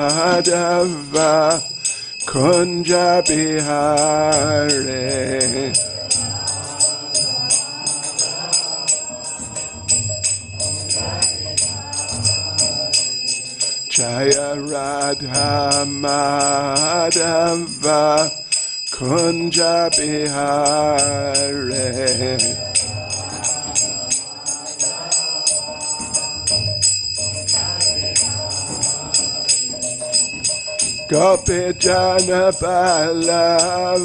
Madhava Kunja Bihare Jaya Radha Madhava Kunja Bihare Gopi Jana Ballava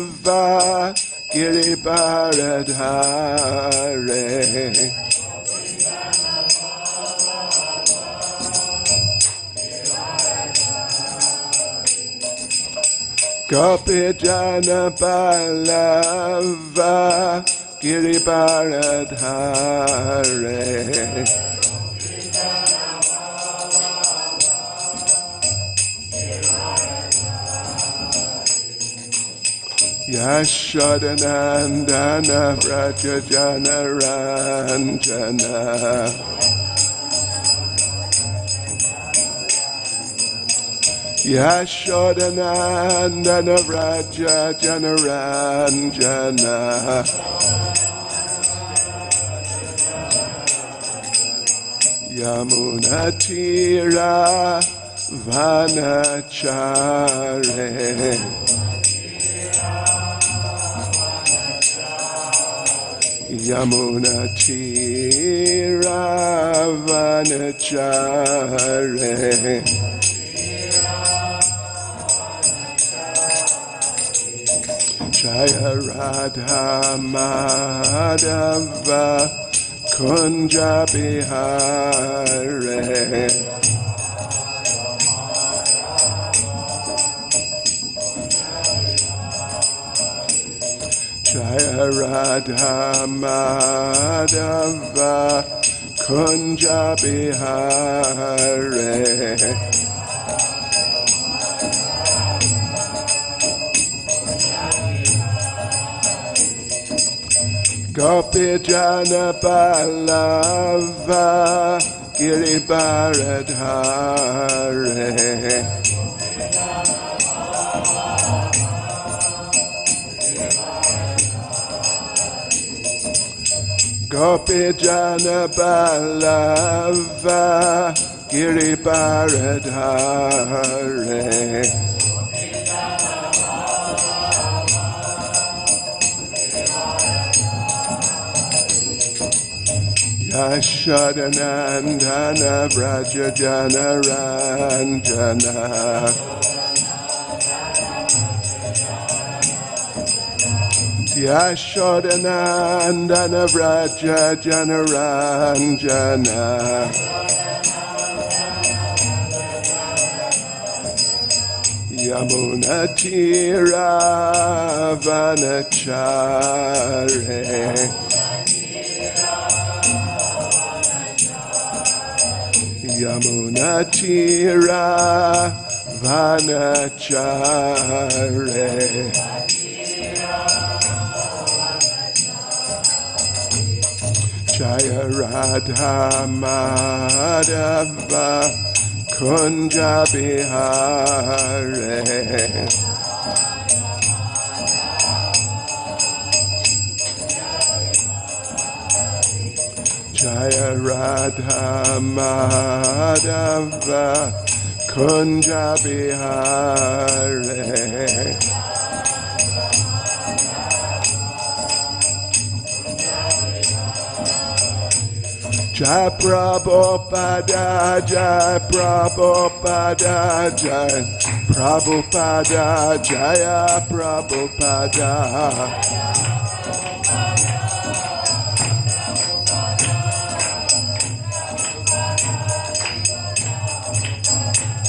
Giribaradhare Gopi Jana Ballava Giribaradhare Yashodanandana Vraja Jana Ranjana Yashodanandana Vraja Jana Ranjana Yamuna Tira Vanachare Yamuna Tira Vanachare Jaya Radha Madhava Kunja Bihare Jaya Radha Madhava Kunja Bihare Gopi Jana Ballava Giribaradhare Gopi Jana Ballava Giribaradhare Yashodanandana Vraja Jana Ranjana Yashodanandana Vraja Jana Ranjana Yamuna Tira Vanachare Yamuna Tira Vanachare Jaya Radha Madhava Kunja Bihare Jaya Radha Madhava Kunja Bihare Jai Prabhupada, Jai Prabhupada, Jai Prabhupada, Jaya Prabhupada.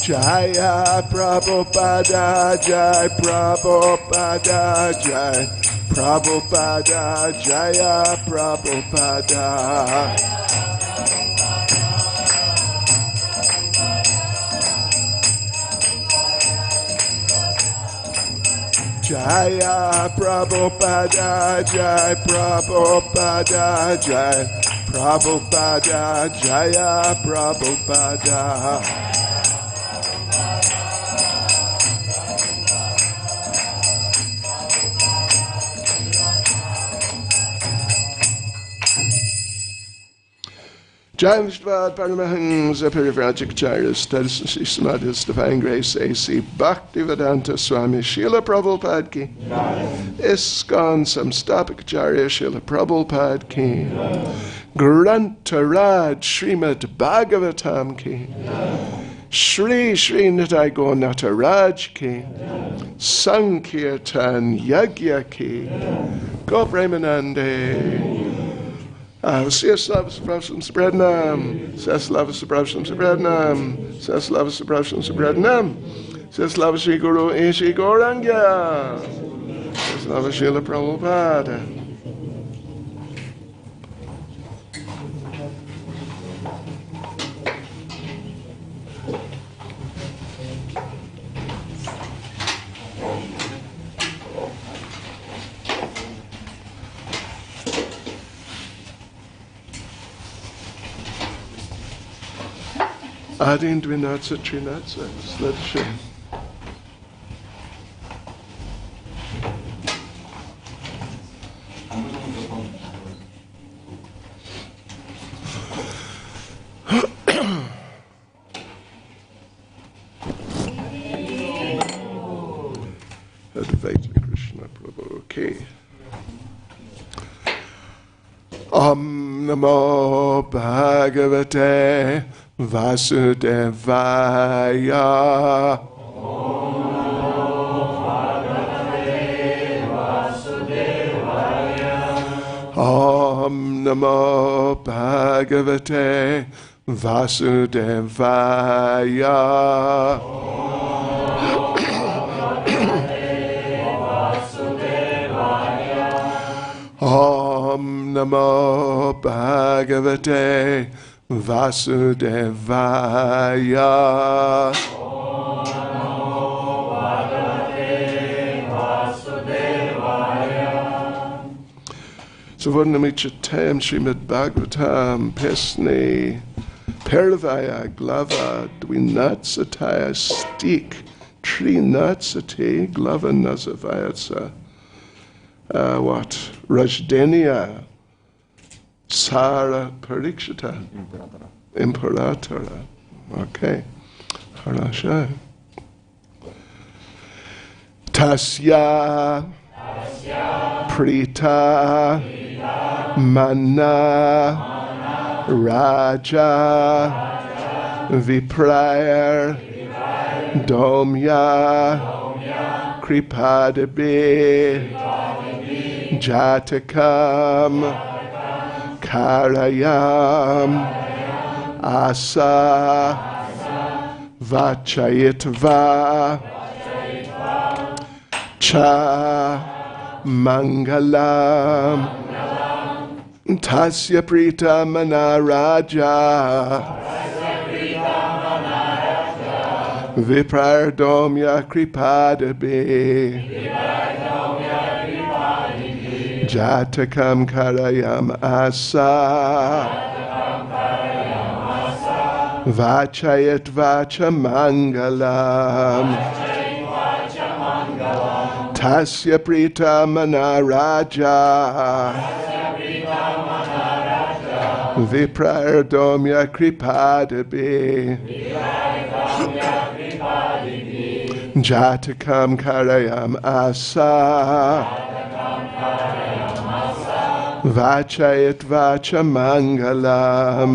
Jaya Prabhupada, Jai Prabhupada, Jai Prabhupada, Jaya Prabhupada. Jaya Prabhupada, Jai Prabhupada, Jai Prabhupada, Jaya Prabhupada. Jaya Prabhupada, Jai Prabhupada, Jai Prabhupada, Jaya Prabhupada. Jaya Prabhupada, Jai Prabhupada, Jai Prabhupada, Jaya Prabhupada, Jai Prabhupada, Jai Prabhupada, Jai Prabhupada, Jai Prabhupada, Jaya Prabhupada. Jamshvad Paramahansa Parivrajakacharyas Tadasasi Samadhis Divine Grace A.C. Bhakti Vedanta Swami Srila Prabhupada Ki ISKCON Samstapakacharya Srila Prabhupada Ki Grantaraj Srimad Bhagavatam Ki Shri Shri Nitai Gaur Nataraj Ki Sankirtan Yagya Ki Go Premanande Seslava Sabrasham Sabradnam, Seslava Sabrasham Sabradnam, Seslava Sabrasham Sabradnam, Seslava Shri Guru Ishi Gauranga, Seslava Srila Prabhupada. Adin Dvinatsa Trinatsa Sledshim. Advaita Krishna Prabhu. Okay. Om Namo Bhagavate Vasudevaya. Om Namo Bhagavate Vasudevaya. Om Namo Bhagavate Vasudevaya. Savarnamichatam Srimad Bhagavatam Pesne Pervaya Glava Dvinatsataya Stik Trinatsate Glava Nazavayatsa. What? Rajdenia Sara Parikshita Imperatora. Okay. Harasha. Tasya Prita Mana Raja Viprayar Domya Kripadabe Jatakam Karayam Asa Vachayitva Cha Mangalam Tasya Prita Manaraja Viprardomya Kripadabe Jatakam Karayam Asa Vachayat Vacha Mangalam Tasya Prita Manaraja Viprardomya Kripadabe Jatakam Karayam Asa Vachayat Vacha Mangalam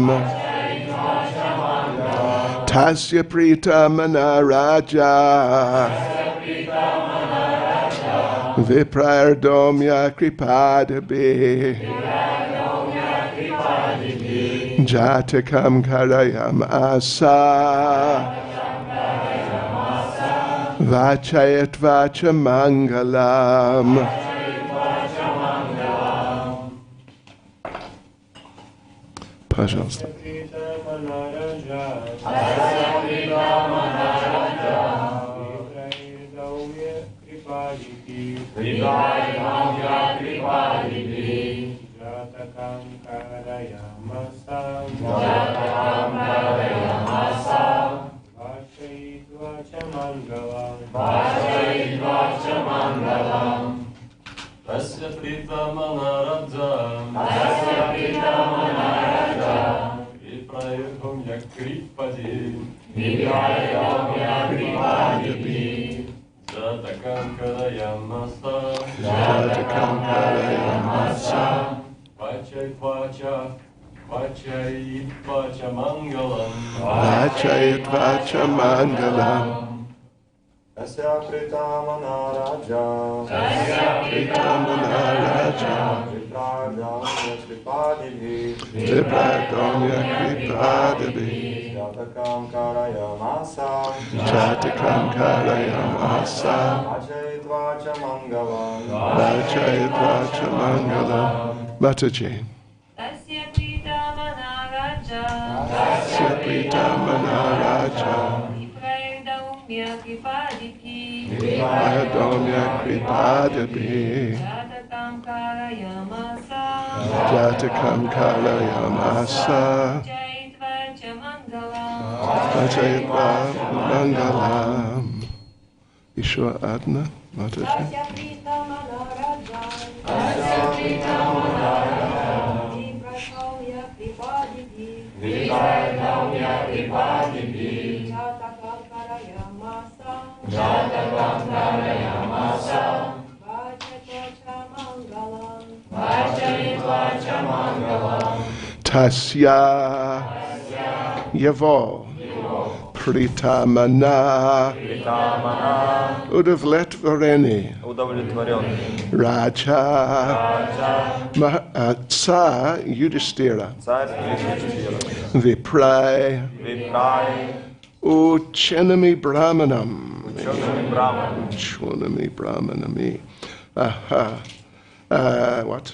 Tasya Prita Manaraja Viprardomya Kripadabe Jatakam Karayam Asa Vachayat Vacha Mangalam. Пожалуйста. Крипади, Vipaya Kripadapi, Jatakam Karayamasa, Jatakam Karayamasa, Vachayitvacha, Vachayitvacha Mangalam, Vachayitvacha Mangalam, Tasya Pritamana Raja, Pritamana Raja, Vipragamya Kripadivi, Vipragamya Kripadapi, Jatakam Karayamasa, Jatakam Karayamasa, Vachayitvacha Mangalam, Vachayitvacha Mangalam. Mataji. Tasya Pritamana Raja, Tasya Pritamana Raja, Vipragamya Kripadiki, Vipragamya Kripadapi, Jatakam Karayamasa, Jatakam Karayamasa, Vachayitvacha Mangalam, Vachayitvacha Mangalam. Ishwa Adna, Mataji. Tasya Pritamana Raja, Vipragamya Kripadiki, Vipragamya Kripadivi, Jatakam Karayamasa, Vachayitvacha Mangalam, Tasya Yavo Pritamana Udavletvareni удовлетворенный, Raja Tsa Yudhishthira царь Юдхистхира, Vipray Випрай, Uchenami Brahmanam ученый Брахман, Uchenami Brahmanami what?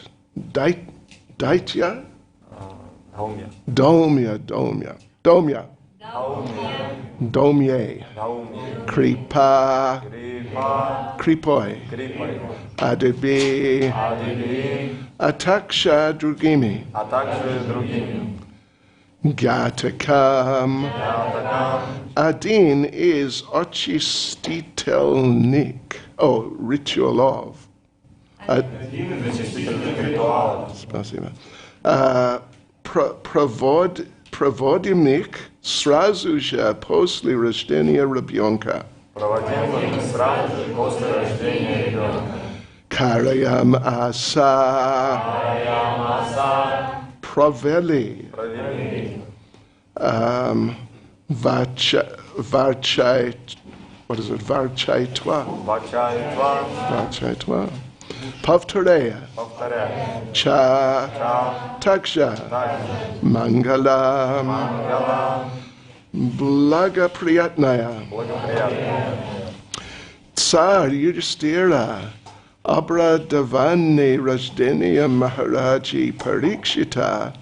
Daitya? Даумья, Domya Даумья, Domye Даумья, Kripa Крипа, Kripoi Крипой, Adibi Адиви, Ataksha Drugimi а также другими. Gatakam Ятакам, Adin is ochistitelnik. Oh, ritual of. зачастительных ритуалов. Спасибо. Проводимник сразу же после рождения ребенка. Проводимых сразу же после рождения ребенка. Караям аса провели. Провели. Varchai, what is it? Varchaitwa. Вачаитва, Varchaitwa. Pavtareya. повторяй. Cha. Ча, Taksha. также, Mangalam. Мангала, Blaga Priyatnaya. благоприятно. Tsar Yudhishthira. Abradavani Rajdeniya Maharaji Parikshita.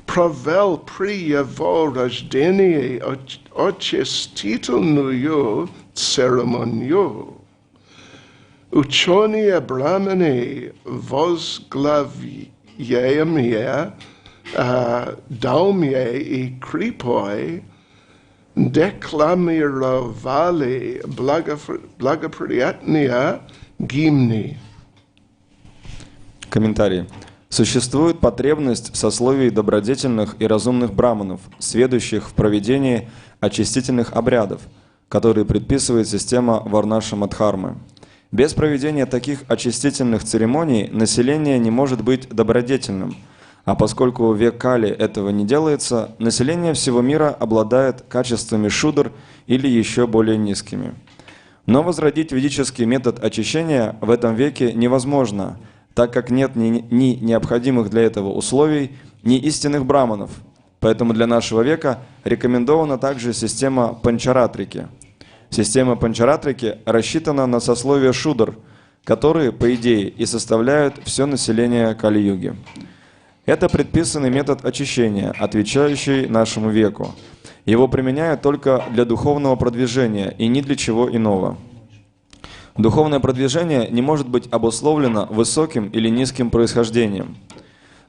Pravel Priyavo Rajdeniya Ochestitlnuyo Ceremonio. Uchonia Brahmane Vosglavyamia Daumye I Kripoi Deklamiravali Blagapriyatnia Gimni. Комментарий. Существует потребность сословий добродетельных и разумных браманов, сведущих в проведении очистительных обрядов, которые предписывает система Варнаша-Мадхармы. Без проведения таких очистительных церемоний население не может быть добродетельным, а поскольку в век Кали этого не делается, население всего мира обладает качествами шудр или еще более низкими. Но возродить ведический метод очищения в этом веке невозможно, так как нет ни необходимых для этого условий, ни истинных браманов. Поэтому для нашего века рекомендована также система панчаратрики. Система панчаратрики рассчитана на сословия шудр, которые, по идее, и составляют все население Кали-юги. Это предписанный метод очищения, отвечающий нашему веку. Его применяют только для духовного продвижения и ни для чего иного. Духовное продвижение не может быть обусловлено высоким или низким происхождением.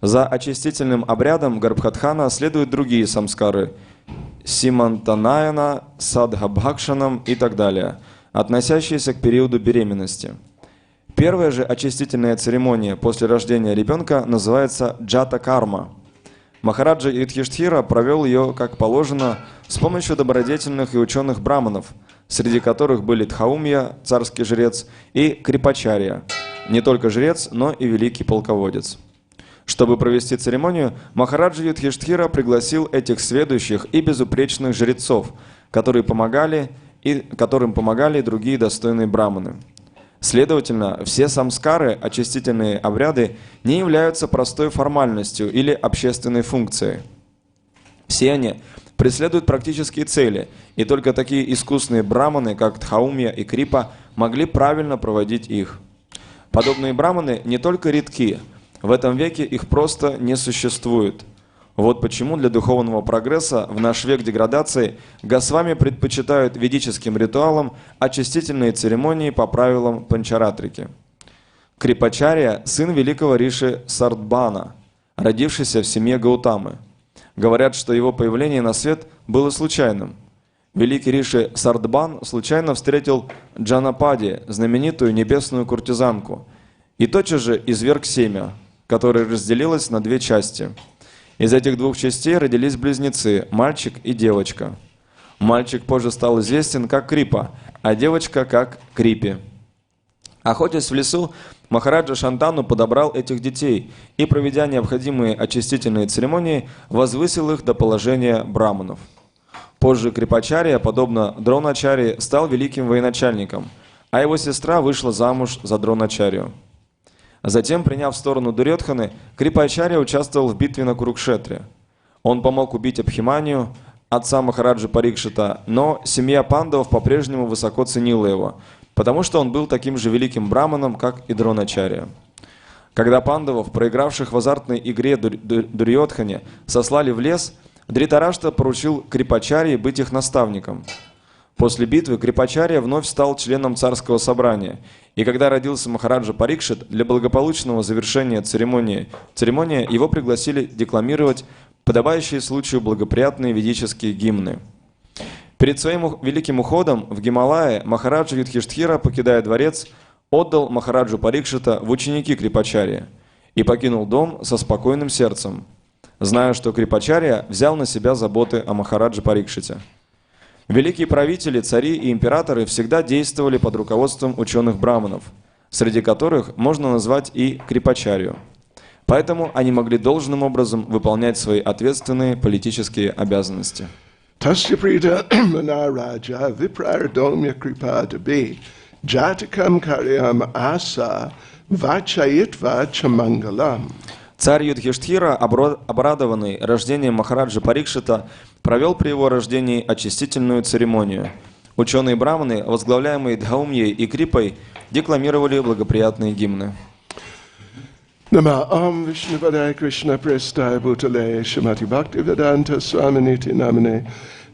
За очистительным обрядом Гарбхатхана следуют другие самскары – Симантанаяна, Садхабхакшанам и так далее, относящиеся к периоду беременности. Первая же очистительная церемония после рождения ребенка называется джата-карма. Махараджа Юдхиштхира провел ее, как положено, с помощью добродетельных и ученых браманов, среди которых были Дхаумья, царский жрец, и Крипачарья, не только жрец, но и великий полководец. Чтобы провести церемонию, Махараджа Юдхиштхира пригласил этих сведущих и безупречных жрецов, которым помогали и другие достойные браманы. Следовательно, все самскары, очистительные обряды, не являются простой формальностью или общественной функцией. Все они преследуют практические цели, и только такие искусные браманы, как Дхаумья и Крипа, могли правильно проводить их. Подобные браманы не только редки, в этом веке их просто не существует. Вот почему для духовного прогресса в наш век деградации Госвами предпочитают ведическим ритуалам очистительные церемонии по правилам Панчаратрики. Крипачарья – сын великого риши Сардбана, родившийся в семье Гаутамы. Говорят, что его появление на свет было случайным. Великий риши Сардбан случайно встретил Джанапади, знаменитую небесную куртизанку, и тотчас же изверг семя, которое разделилось на две части. Из этих двух частей родились близнецы – мальчик и девочка. Мальчик позже стал известен как Крипа, а девочка как Крипи. Охотясь в лесу, Махараджа Шантану подобрал этих детей и, проведя необходимые очистительные церемонии, возвысил их до положения браманов. Позже Крипачарья, подобно Дроначарье, стал великим военачальником, а его сестра вышла замуж за Дроначарью. Затем, приняв сторону Дурьодханы, Крипачарья участвовал в битве на Курукшетре. Он помог убить Абхиманию, отца Махараджи Парикшита, но семья пандавов по-прежнему высоко ценила его, потому что он был таким же великим браманом, как и Дроначарья. Когда пандавов, проигравших в азартной игре Дурьодхане, сослали в лес, Дритарашта поручил Крипачарье быть их наставником. После битвы Крипачарья вновь стал членом царского собрания, и когда родился Махараджа Парикшит, для благополучного завершения церемонии его пригласили декламировать подобающие случаю благоприятные ведические гимны. Перед своим великим уходом в Гималае Махараджа Юдхиштхира, покидая дворец, отдал Махараджу Парикшита в ученики Крипачарьи и покинул дом со спокойным сердцем, зная, что Крипачарья взял на себя заботы о Махараджа Парикшите. Великие правители, цари и императоры всегда действовали под руководством ученых браманов, среди которых можно назвать и Крипачарью. Поэтому они могли должным образом выполнять свои ответственные политические обязанности. Tasyapрita Manaraja Viprardomya Kripadabhi Jatakam Karyam Asa Vachayitva Chamangalam. Царь Юдхиштхира, обрадованный рождением Махараджи Парикшита, провел при его рождении очистительную церемонию. Ученые браманы, возглавляемые Дхаумьей и Крипой, декламировали благоприятные гимны. Nama Om Vishnupadaya Krishna Prestaya Bhutale Shrimati Bhakti Vedanta Swaminiti Namane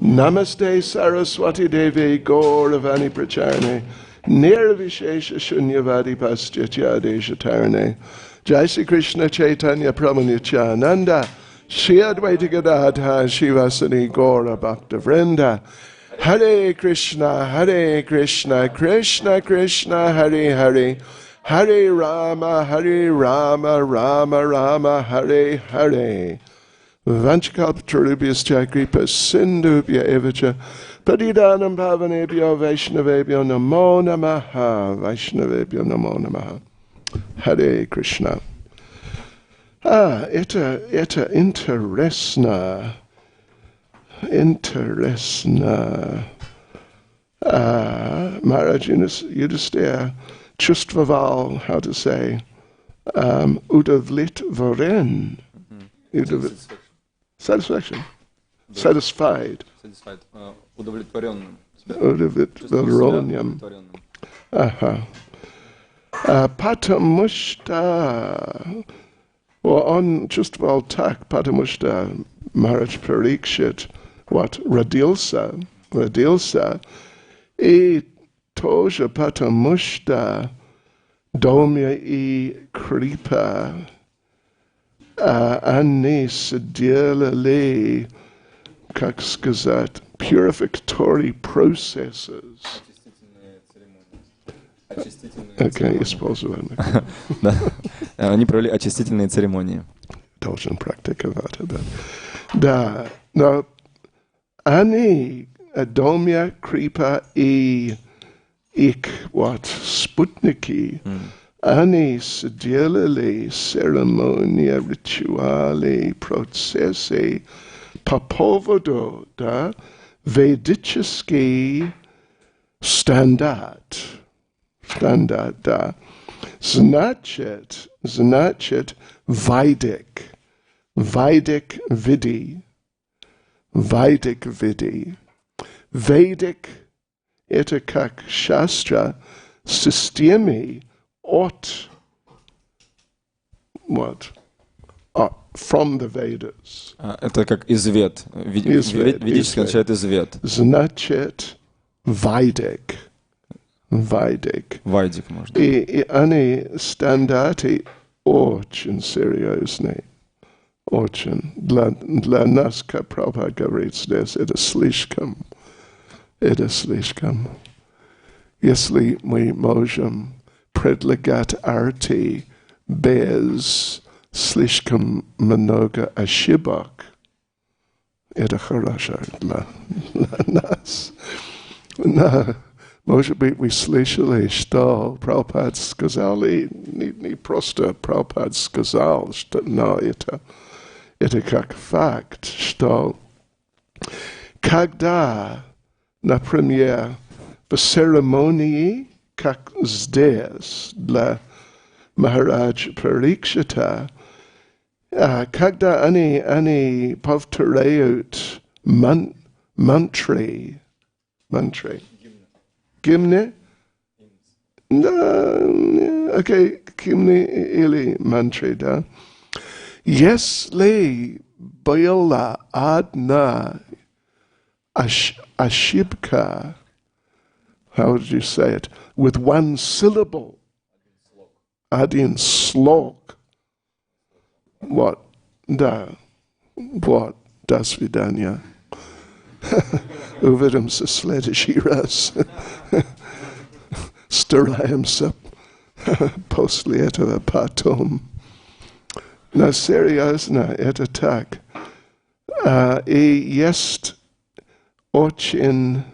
Namaste Saraswati Devi Gauravani Pracharane Nirvishesha Shunyavadi Paschatya Deshatarane Jai Sri Krishna Chaitanya Prabhu Nityananda Shri Advaita Gadadha Shivasani Gaura Bhakta Vrinda Hare Krishna Krishna Krishna Hare Hare Hare Rama, Rama Rama, Hare Hare. Vanchakalpatarubhyascha kripa sindhubhya evacha padidanam bhavanebhyo vaishnavebhyo namo namaha. Vaishnavebhyo namo namaha. Hare Krishna. Это интересно. Maharaj Yudhisthira чувствовал, how to say, удовлетворен. Satisfaction. Satisfied. Удовлетворенным. Удовлетворенным. Ага. Потому что он чувствовал так, потому что Махарадж Парикшит родился, и тоже потому что Домья и Крипа они сделали, как сказать, purificatory processes. Очистительные церемонии. Они провели очистительные церемонии. должен практиковать это. Да, но они, Домья, Крипа и их вот спутники, они сделали церемонии, ритуалы, процессы по поводу, да, ведический стандарт, да. Значит, Vedic види. Ведик — это как шастра в системе от, from the Vedas. Это как из Вед. Ведически означает из Вед. Значит, Vedic. Вайдик можно. И они стандарты очень серьезные. Очень. Для нас, как Прабхупада говорит здесь, это слишком. Если мы можем предлагать арти без слишком много ошибок, это хорошо для нас. Но, может быть, вы слышали, что Прабхупада сказал, и не просто Прабхупада сказал, что, но это как факт, что когда, например, в церемонии, как здесь, для Махараджа Парикшита, когда они повторяют мантры, гимны? Да, окей, гимны или мантры, да. Если была одна ошибка, how did you say it? With one syllable. Один слог. Вот, да. Вот, до свидания. Увидимся в следующий раз. Стараемся после этого потом. Но серьезно, это так. И есть очень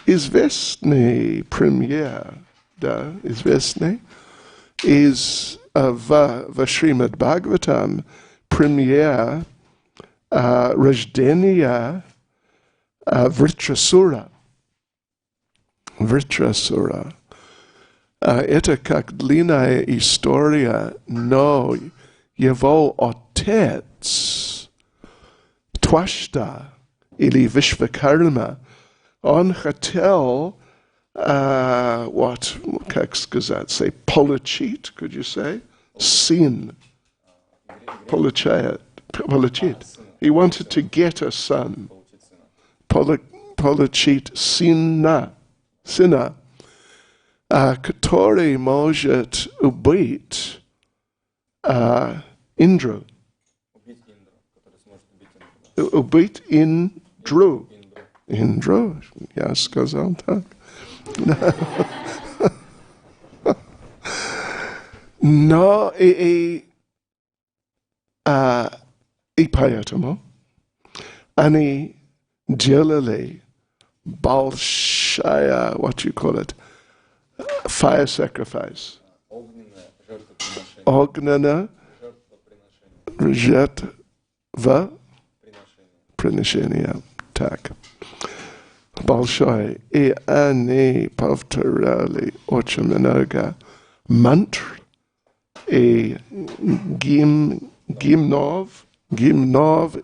известный пример, да, известный, из в Шримад Бхагаватам пример рождения Вритрасура. Это как длинная история, но его отец, Твашта или Вишвакарма, он хотел, как сказать, получить, could you say, сын, получить. He wanted to get a son, получить сына, который может убить Индру. Убить Индру. Индру, я сказал так. Но и поэтому они делали большая, what you call it, fire sacrifice. Огненное жертва приношение. Так. Большое. И они повторяли очень много мантр и гимнов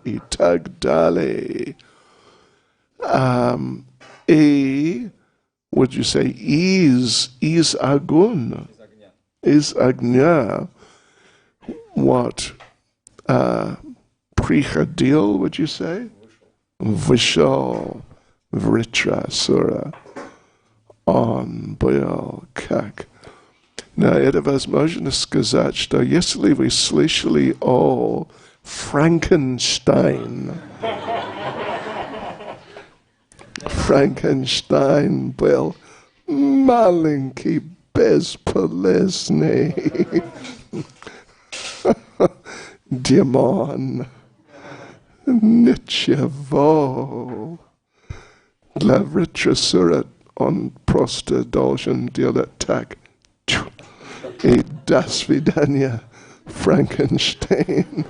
и так далее. И, would you say, из огонь, из огня, what, приходил, would you say? Вышел Вритрасура. Он был как. Но это возможно сказать, что если вы слышали о Франкенштейн, Франкенштейн был маленький, бесполезный Димон. Ничего. Для ретрасура он просто должен делать так. И до свидания, Франкенштейн.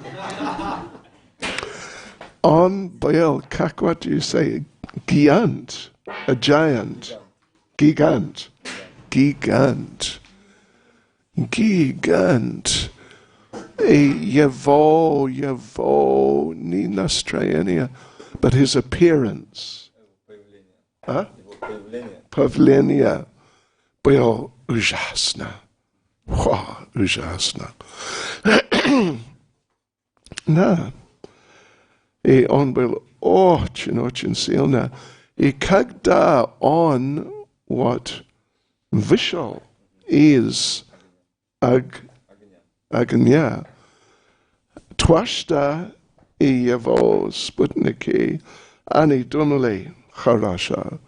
Он был, как what do you say, giant, a giant, gigant, gigant, gigant. И его, не настроение, but his appearance. Появление было ужасно. Ужасно. Да. И он был очень сильно. И когда он вышел из огня, Твашта и его спутники, они думали, хорошо,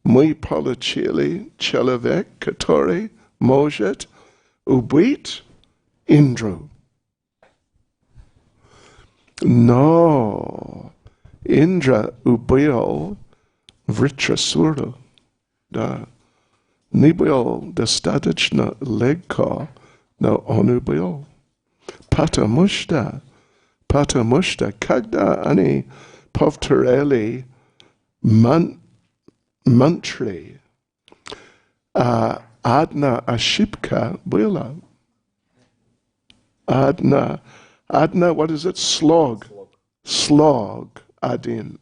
мы получили человек, который может убить Индру. Но Индра убил Вритрасуру. Да. Не был достаточно легко, но он убил. Потому что, когда они повторяли мантры, одна ошибка была. Одна, what is it? Slog. Один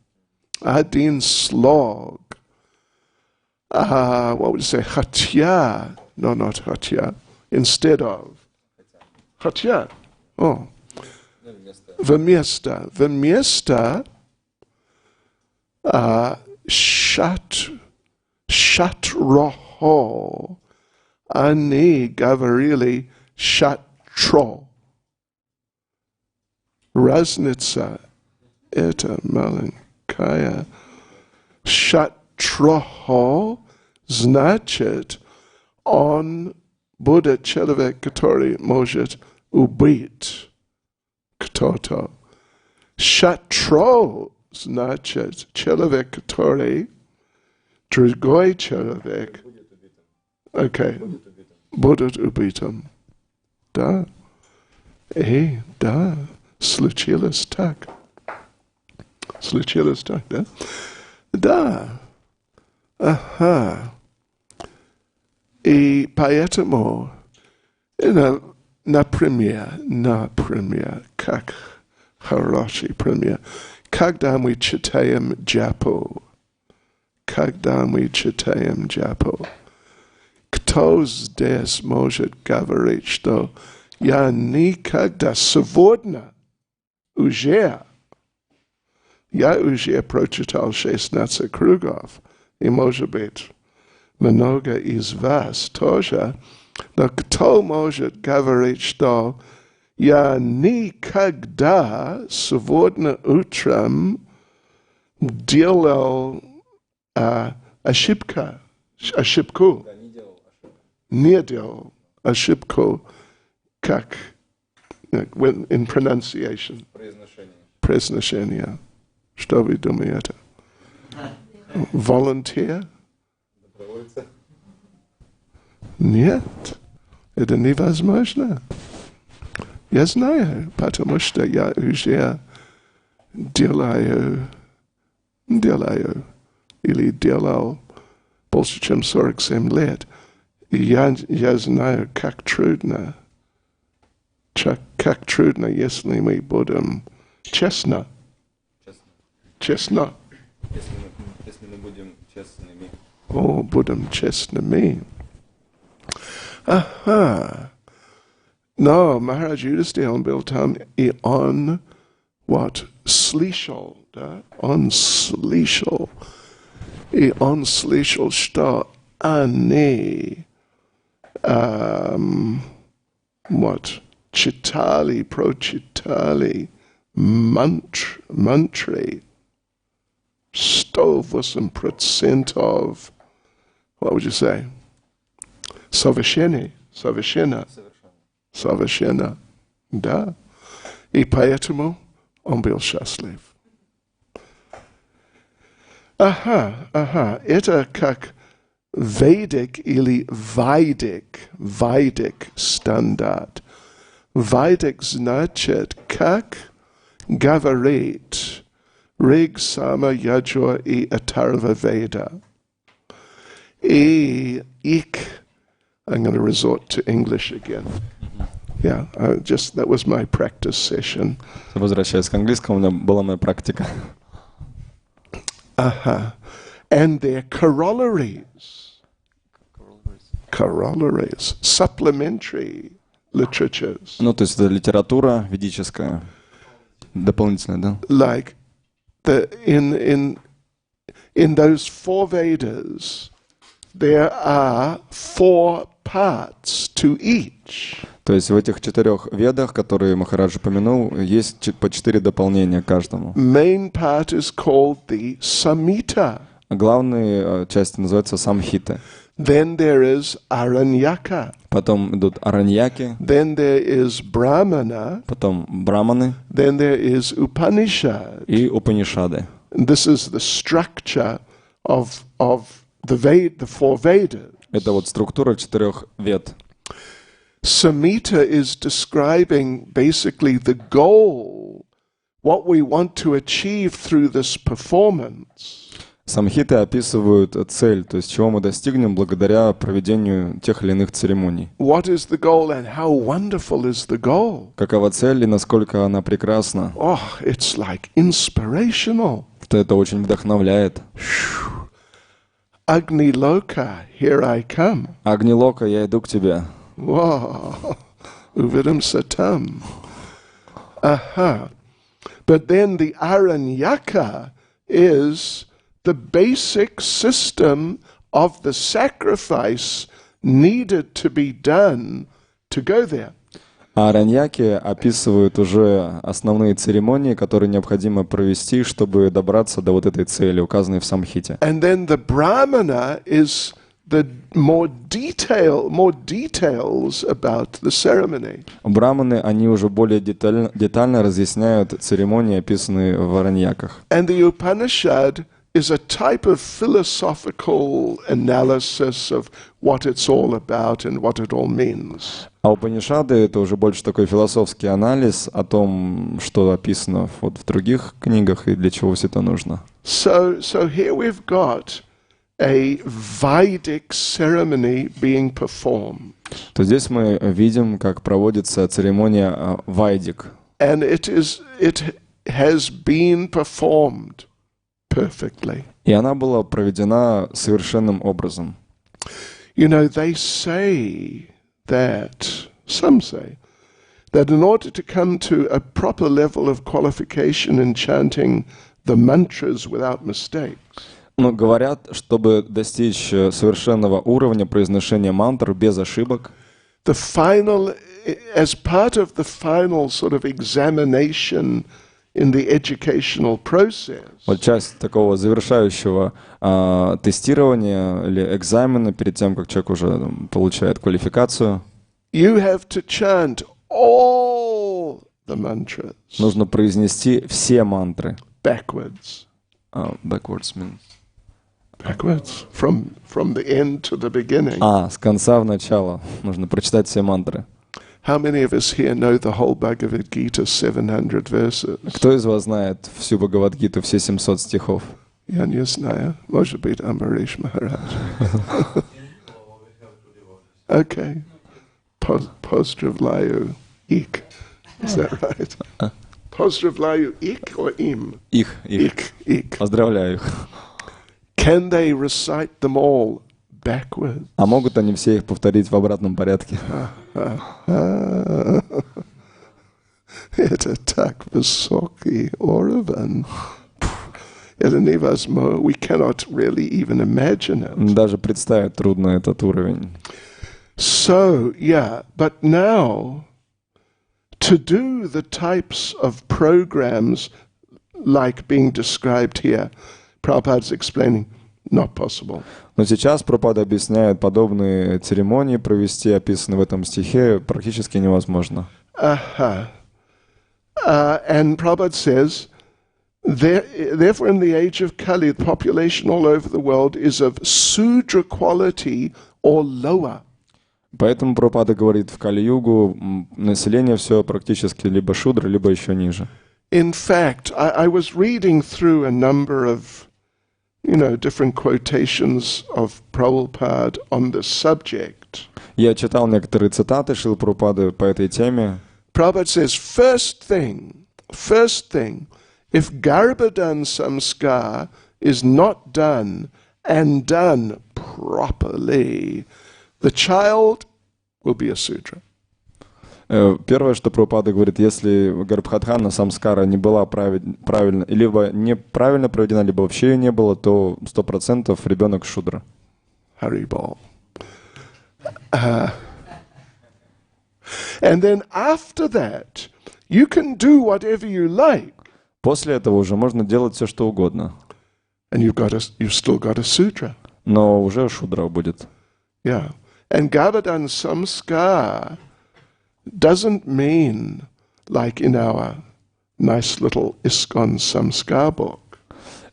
slog. What would you say? Hatya. No, not hatya. Instead of. Hatya. Oh. Vmesta. Shatroho. Ani gavarili shatro. Разница это маленькая. Шатрохо значит он будет человек, который может убить кто-то. Шатро значит человек, который другой человек будет убитым. Да. Да. Случилось так, да? Да. Ага. И поэтому, например, как хороший пример, когда мы читаем джапу, кто здесь может говорить, что я никогда сегодня я уже прочитал 16 кругов, и, может быть, много из вас тоже, но кто может говорить, что я никогда сегодня утром делал ошибку, не делал ошибку, как in pronunciation. Произношение. Что вы думаете? Volunteer? Нет. Это невозможно. Я знаю, потому что я уже делаю или делал больше, чем 47 лет. И я знаю, как трудно, если мы будем честно. Если мы будем честными. Будем честными. Ага. Но Махарадж Юдхистхир, он был там, и он слышал, да? Он слышал. И он слышал, что они прочитали мантры 108%, what would you say? Совершенно. Да. И поэтому он был счастлив. Ага. Это как Vedic или Vedic стандарт. Vedic значит, как говорит Риг, Сама, Яджур и Атарва Веда. И их, I'm going to resort to English again. Yeah, that was my practice session. Возвращаясь к английскому, у меня была моя практика. And their corollaries, supplementary literatures. Ну, то есть это литература ведическая, дополнительная, да? Like in those 4 Vedas, there are 4 parts to each. То есть в этих 4 ведах, которые Махарадж упомянул, есть по 4 дополнения каждому. Main part is called the Samhita. Главная часть называется Самхита. Then there is Aranyaka. Потом идут Араньяки. Then there is Brahmana. Потом Браманы. Then there is Upanishad. И Упанишады. And this is the structure of the 4 Vedas. Это вот структура 4 вед. Samhita is describing basically the goal, what we want to achieve through this performance. Самхиты описывают цель, то есть чего мы достигнем благодаря проведению тех или иных церемоний. What is the goal and how wonderful is the goal? Какова цель и насколько она прекрасна. Oh, it's like inspirational. Это очень вдохновляет. Agni Loka, here I come. Агнилока, я иду к тебе. Wow, Uvidam Satam. But then the Aranyaka is the basic system of the sacrifice needed to be done to go there. А араньяки описывают уже основные церемонии, которые необходимо провести, чтобы добраться до вот этой цели, указанной в Самхите. And then the Brahmana is the more details about the ceremony. Браманы, они уже более детально разъясняют церемонии, описанные в араньяках. And the Upanishad is a type of philosophical analysis of what it's all about and what it all means. А Упанишады — это уже больше такой философский анализ о том, что описано вот в других книгах и для чего все это нужно. So here we've got a Vedic ceremony being performed. То здесь мы видим, как проводится церемония Вайдик. And it has been performed perfectly. И она была проведена совершенным образом. You know, some say, that in order to come to a proper level of qualification in chanting the mantras without mistakes, Но говорят, чтобы достичь совершенного уровня произношения мантр без ошибок, as part of the final sort of examination in the educational process, вот часть такого завершающего тестирования или экзамена перед тем, как человек уже получает квалификацию, you have to chant all the mantras. Нужно произнести все мантры. Backwards. Backwards means? Backwards. From the end to the beginning. С конца в начало. Нужно прочитать все мантры. How many of us here know the whole Bhagavad Gita, 700 verses? Кто из вас знает всю Бхагавад-гиту, все 700 стихов? Я не знаю. Может быть, Амбариш Махарадж. Okay. Поздравляю их. Is that right? Поздравляю их or им? Их. Поздравляю их. Can they recite them all backwards? А могут они все их повторить в обратном порядке? Это так высокий уровень. Это невозможно. We cannot really even imagine it. Даже представить трудно этот уровень. So, yeah, but now, to do the types of programs like being described here, Prabhupada's explaining, not possible. Но сейчас Прабхупада объясняет, подобные церемонии провести, описанные в этом стихе, практически невозможно. And Prabhupada says, therefore in the age of Kali, the population all over the world is of Sudra quality or lower. Поэтому Прабхупада говорит, в Кали-югу население все практически либо шудра, либо еще ниже. In fact, I was reading through a number of, different quotations of Prabhupada on this subject. Я читал некоторые цитаты Шрилы Прабхупады по этой теме. Prabhupada says, first thing, if Garbhadan Samskar is not done and done properly, the child will be a Sudra. Первое, что Прабхупада говорит, если Гарбхатхана Самскара не была правильно, либо неправильно проведена, либо вообще ее не было, то 100% ребенок шудра. Haribol. And then after that, you can do whatever you like. После этого уже можно делать все, что угодно. And you've still got a Sudra. Но уже шудра будет. Yeah. And Garbhadan Samskar doesn't mean like in our nice little ISKCON Samskar book.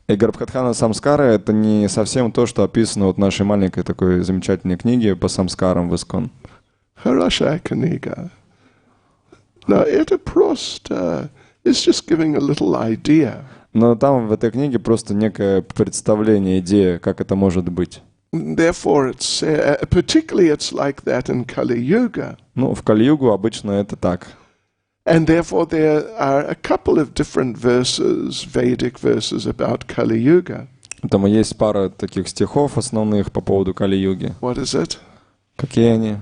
И Гарбхатхана Самскара — это не совсем то, что описано вот в нашей маленькой такой замечательной книге по самскарам в ИСКОН. Хорошая книга. Но это просто it's just giving a little idea. Но там в этой книге просто некое представление, идея, как это может быть. Therefore, it's particularly it's like that in Kali Yuga. Ну, в Кали-югу обычно это так. And therefore, there are a couple of different verses, Vedic verses about Kali Yuga. Там есть пара таких стихов основных по поводу Кали-юги. What is it? Какие они?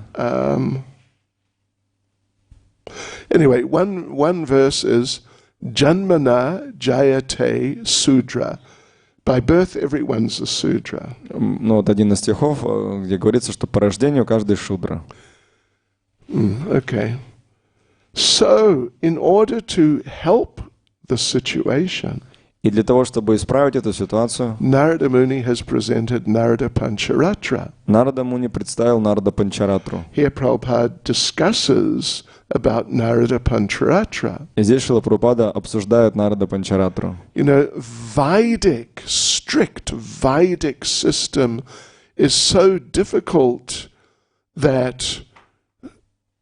Anyway, one verse is Janmana Jayate Sudra. By birth, everyone's a Sudra. Ну, вот один из стихов, где говорится, что по рождению каждый шудра. Okay. So, in order to help the situation, И для того, чтобы исправить эту ситуацию, Narada Muni has presented Narada Pancharatra. Нарада Муни представил Нарада Панчаратру. Here Prabhupada discusses about Narada Pancharatra. И здесь Шрила Прабхупада обсуждает Нарада Панчаратру. Strict Vedic system is so difficult that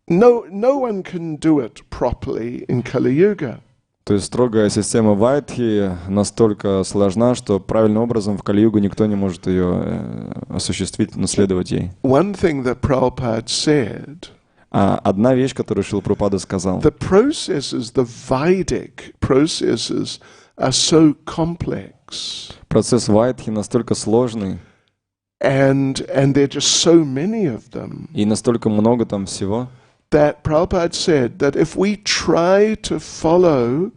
no one can do it properly in Kali Yuga. То есть строгая система Вайдхи настолько сложна, что правильным образом в Кали-югу никто не может ее осуществить, наследовать ей. One thing that Prabhupada said, одна вещь, которую Шрила Прабхупада сказал, the Vedic processes are so complex. Процесс Вайдхи настолько сложный, and there are just so many of them. И настолько много там всего. That Prabhupada said that if we try to follow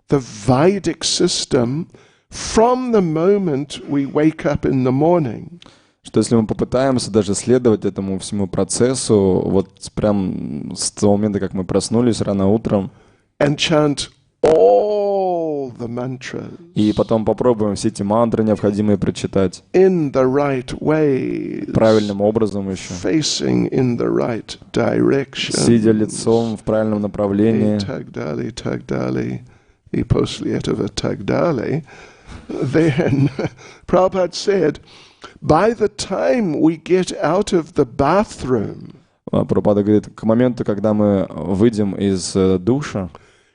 the Vedic system from the moment we wake up in the morning, что если мы попытаемся даже следовать этому всему процессу, вот прям с того момента, как мы проснулись рано утром, and chant all the mantras, и потом попробуем все эти мантры необходимые прочитать in the right way, правильным образом еще, facing in the right direction, сидя лицом в правильном направлении, Tagdali, и после этого Tagdali, then Prabhupada said, by the time we get out of the bathroom, Прабхупада говорит, к моменту, когда мы выйдем из душа,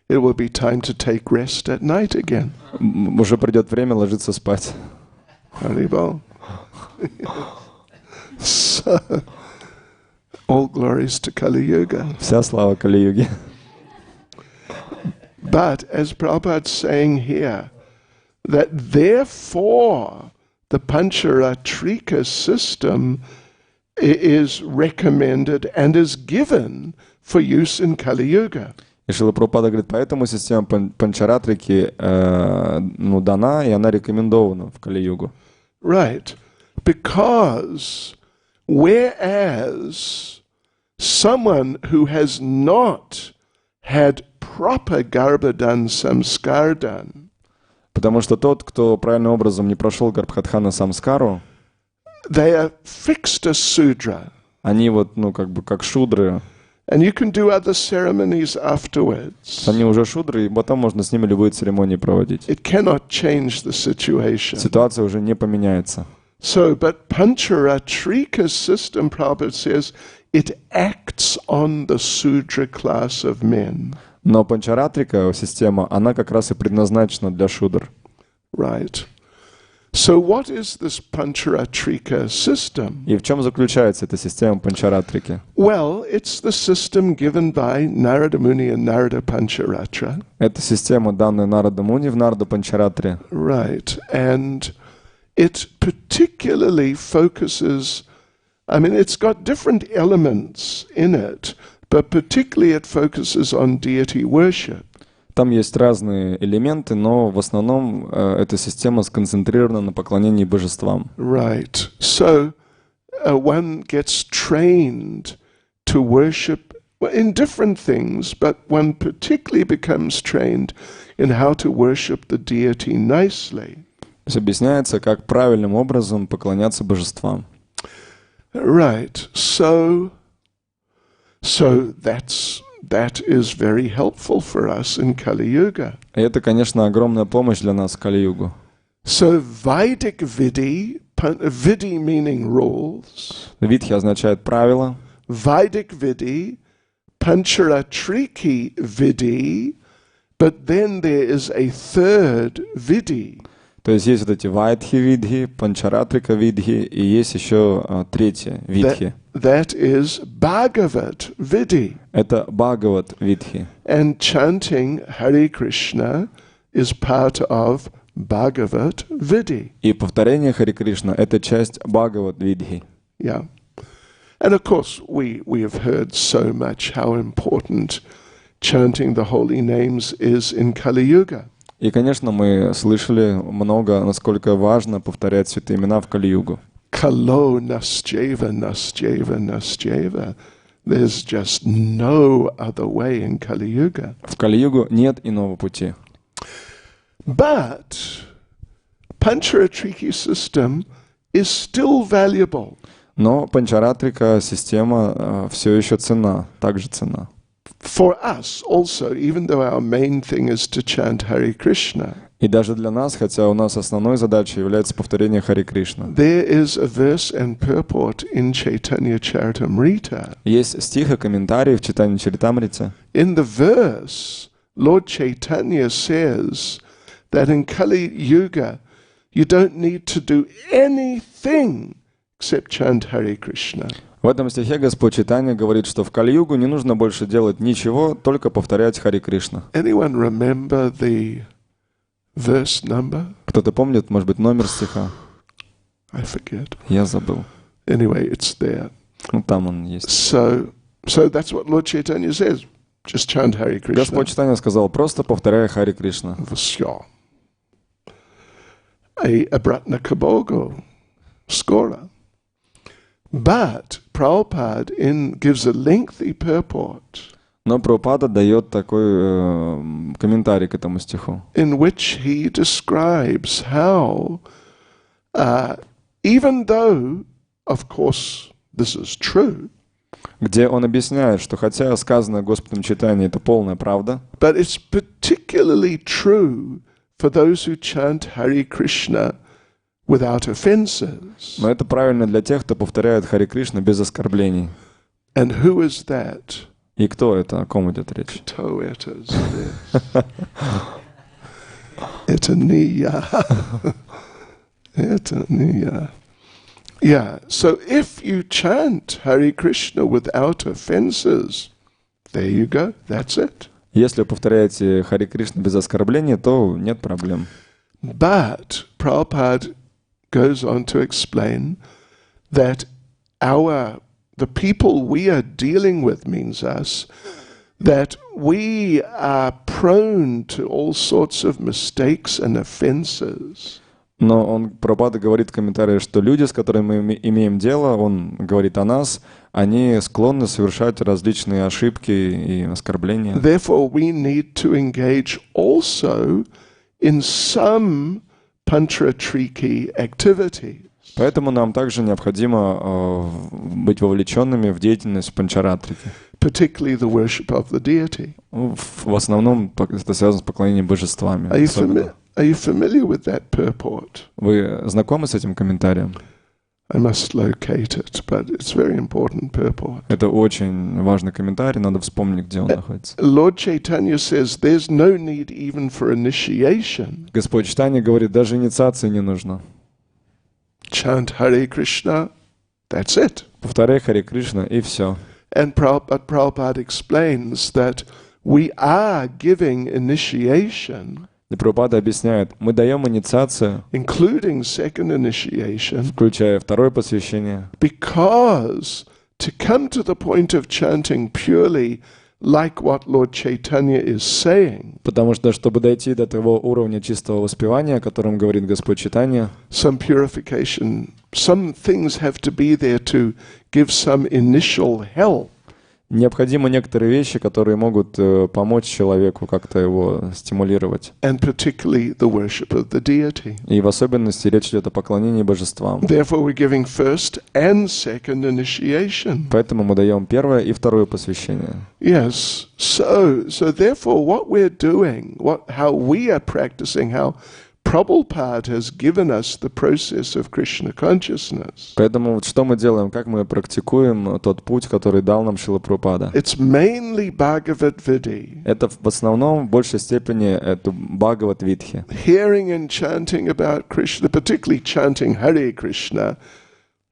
it will be time to take rest at night again. Уже придет время ложиться спать. Haribol. So, all glories to Kali Yuga. Вся слава Кали-юге. But as Prabhupada's saying here, that therefore the Pancharatrika system is recommended and is given for use in Kali Yuga. И Шрила Прабхупада говорит, поэтому система Панчаратрики дана, и она рекомендована в Кали-югу. Right. Because whereas someone who has not had proper Garbhadan Samskar done, Потому что тот, кто правильным образом не прошел Гарбхатхана Самскару, they are fixed as Sudra. они вот, как шудры. And you can do other ceremonies afterwards. Они уже шудры, и потом можно с ними любые церемонии проводить. It cannot change the situation. Ситуация уже не поменяется. So, but Pancharatrika's system, Prabhupada says, it acts on the Sudra class of men. Но панчаратрика система, она как раз и предназначена для шудр. Right. So what is this Pancharatrika system? И в чем заключается эта система панчаратрики? Well, it's the system given by Narada Muni and Narada Pancharatra. Это система, данная Нарада Муни в Нарада Панчаратре. Right. And it particularly focuses, I mean, it's got different elements in it, but particularly it focuses on deity worship. Там есть разные элементы, но в основном эта система сконцентрирована на поклонении божествам. Right. So one gets trained to worship in different things, but one particularly becomes trained in how to worship the deity nicely. То есть объясняется, как правильным образом поклоняться божествам. Right. So that is very helpful for us in Kali Yuga. И это, конечно, огромная помощь для нас в Кали-югу. So Vedic Vidhi, Vidhi meaning rules, Видхи означает правила, Vedic Vidhi, Pancharatriki Vidhi, but then there is a third Vidhi. то есть есть вот эти вайдхи видхи, панчаратрика видхи, и есть еще третье видхи. That is Bhagavat Vidhi. Это Бхагават видхи. And chanting Hare Krishna is part of Bhagavat Vidhi. И повторение Хари Кришна — это часть Бхагават видхи. Yeah. And of course, we have heard so much how important chanting the holy names is in Kali Yuga. И, конечно, мы слышали много, насколько важно повторять святые имена в Кали-югу. Kalo Nasjeva Nasjeva Nasjeva. There's just no other way in Kali Yuga. В Кали-югу нет иного пути. But Pancharatriki system is still valuable. Но панчаратрика система все еще ценна, также ценна. For us also, even though our main thing is to chant Hare Krishna. И даже для нас, хотя у нас основной задачей является повторение Хари Кришна. There is a verse and purport in Chaitanya Charitamrita. Есть стих и комментарий в Чайтанье Чаритамрите. In the verse, Lord Chaitanya says that in Kali Yuga, you don't need to do anything except chant Hare Krishna. В этом стихе Господь Чайтанья говорит, что в Кали-югу не нужно больше делать ничего, только повторять Хари Кришна. Anyone remember the verse number? Кто-то помнит, может быть, номер стиха? I forget. Я забыл. Anyway, it's there. Ну, там он есть. So that's what Lord Chaitanya says. Just chant Hare Krishna. Господь Чайтанья сказал, просто повторяй Хари Кришна. Vasya. A Bratna Kabogo. Skora. But Prabhupada gives a lengthy purport Но Прабхупада дает такой комментарий к этому стиху, in which he describes how, even though, of course, this is true, где он объясняет, что хотя сказанное Господом Чайтаньей это полная правда, but it's particularly true for those who chant Hare Krishna without offenses. но это правильно для тех, кто повторяет Хари Кришна без оскорблений. And who is that? И кто это? О ком идет речь? Кто это здесь? Это не я. Это не я. Yeah, so if you chant Hare Krishna without offenses, there you go, that's it. Если вы повторяете Хари Кришна без оскорблений, то нет проблем. But Prabhupada goes on to explain that the people we are dealing with, means us, that we are prone to all sorts of mistakes and offenses. Но Прабхупада говорит в комментарии, что люди, с которыми мы имеем дело, он говорит о нас, они склонны совершать различные ошибки и оскорбления. Therefore, we need to engage also in some Pancharatriki activities. Поэтому нам также необходимо быть вовлеченными в деятельность панчаратрики. particularly the worship of the deity. В основном это связано с поклонением божествами. Are особенно. you familiar with that purport? Вы знакомы с этим комментарием? I must locate it, but it's very important purport. Это очень важный комментарий, надо вспомнить, где он находится. Lord Chaitanya says there's no need even for initiation. Господь Чайтанья говорит, даже инициации не нужно. Chant Hare Krishna, that's it. Повторяй Харе Кришна и все. And Prabhupada explains that we are giving initiation, И Прабхупада объясняет, мы даем инициацию, including second initiation, включая второе посвящение, because to come to the point of chanting purely like what Lord Chaitanya is saying, потому что, чтобы дойти до того уровня чистого воспевания, о котором говорит Господь Чайтанья, some purification, some things have to be there to give some initial help. необходимы некоторые вещи, которые могут помочь человеку как-то его стимулировать. And particularly the worship of the deity. И в особенности речь идет о поклонении божествам. Therefore we're giving first and second initiation. Поэтому мы даем первое и второе посвящение. Yes. So therefore what we're doing, how we are practicing, how Prabhupada has given us the process of Krishna consciousness. Поэтому вот что мы делаем, как мы практикуем тот путь, который дал нам Шрила Прабхупада. It's mainly Bhagavad Vidhi. Это в основном в большей степени это Бхагават-видхи. Hearing and chanting about Krishna, particularly chanting Hare Krishna,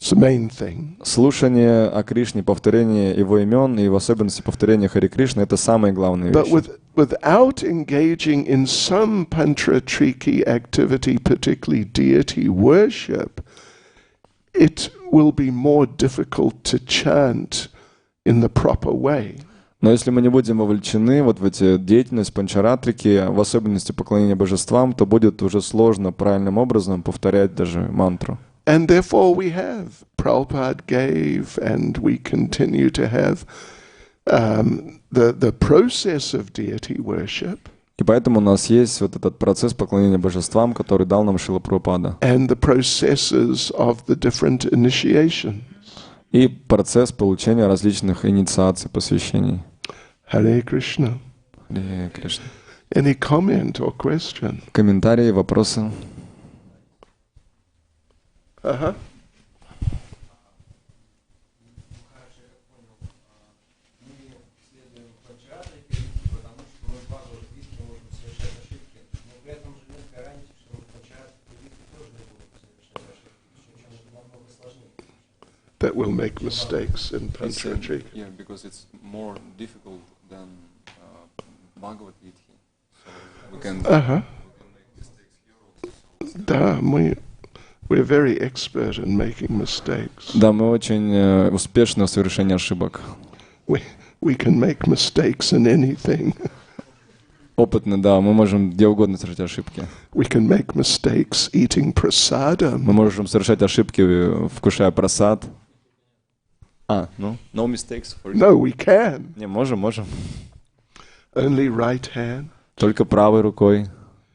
it's the main thing. Слушание о Кришне, повторение его имен и в особенности повторение Харе Кришны — это самые главные But вещи. without engaging in some pantratriki activity, particularly deity worship, it will be more difficult to chant in the proper way. Но если мы не будем вовлечены вот в эти деятельность панчаратрики, в особенности поклонения божествам, то будет уже сложно правильным образом повторять даже мантру. And therefore we have, Prabhupada gave, and we continue to have the process of deity worship. И поэтому у нас есть вот этот процесс поклонения божествам, который дал нам Шрила Прабхупада. And the processes of the different initiations. И процесс получения различных инициаций, посвящений. Hare Krishna. Харе Кришна. Any comment or question? Комментарии, вопросы? Uh-huh. That will make mistakes in Pantratrika. Yeah, because it's more difficult than Bhagavad Vidhi. So we can Uh-huh. Да, we're very expert in making mistakes. Да, мы очень успешны в совершении ошибок. We can make mistakes in anything. Опытны, да, мы можем где угодно совершать ошибки. We can make mistakes eating Мы prasadam. можем совершать ошибки, вкушая прасад. No mistakes for you. No, we can. Не, можем. Only right hand, Только правой рукой